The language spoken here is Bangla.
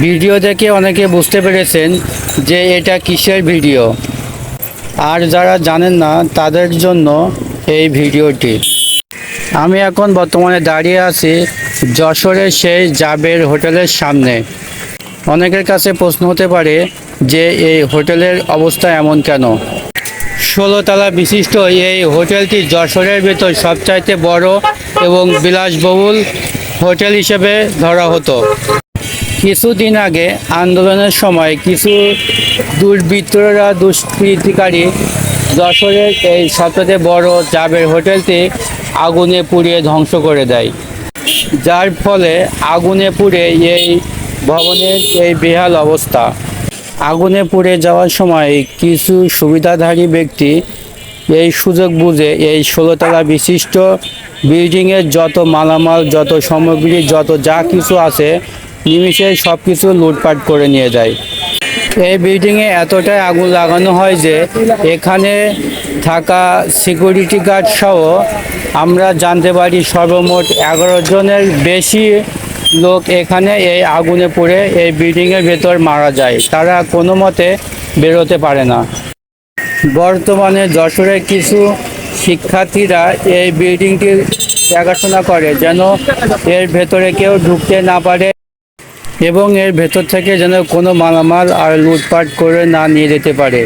ভিডিও দেখে অনেকে বুঝতে পেরেছেন যে এটা কিসের ভিডিও, আর যারা জানেন না তাদের জন্য এই ভিডিওটি। আমি এখন বর্তমানে দাঁড়িয়ে আছি যশোরের সেই জাবের হোটেলের সামনে। অনেকের কাছে প্রশ্ন হতে পারে যে এই হোটেলের অবস্থা এমন কেন। 16 তলা বিশিষ্ট এই হোটেলটি যশোরের ভেতর সবচাইতে বড় এবং বিলাসবহুল হোটেল হিসেবে ধরা হতো। কিছুদিন আগে আন্দোলনের সময় কিছু দুর্বৃত্তরা দুষ্কৃতিকারী যশোরের এই সবচেয়ে বড় জাবের হোটেলটি আগুনে পুড়িয়ে ধ্বংস করে দেয়, যার ফলে আগুনে পুড়ে এই ভবনের এই বেহাল অবস্থা। আগুনে পুড়ে যাওয়ার সময় কিছু সুবিধাধারী ব্যক্তি এই সুযোগ বুঝে এই 16 তলা বিশিষ্ট বিল্ডিংয়ের যত মালামাল, যত সামগ্রী, যত যা কিছু আছে নিমিষে সব কিছু লুটপাট করে নিয়ে যায়। এই বিল্ডিংয়ে এতটাই আগুন লাগানো হয় যে এখানে থাকা সিকিউরিটি গার্ড সহ আমরা জানতে পারি সর্বমোট 11 জনের বেশি লোক এখানে এই আগুনে পুড়ে এই বিল্ডিংয়ের ভেতর মারা যায়। তারা কোনো মতে বেরোতে পারে না। বর্তমানে যশোরের কিছু শিক্ষার্থীরা এই বিল্ডিংটির দেখাশোনা করে যেন এর ভেতরে কেউ ঢুকতে না পারে এবং এর ভেতর থেকে যেন কোনো মালামাল আর লুটপাট করে না নিয়ে যেতে পারে।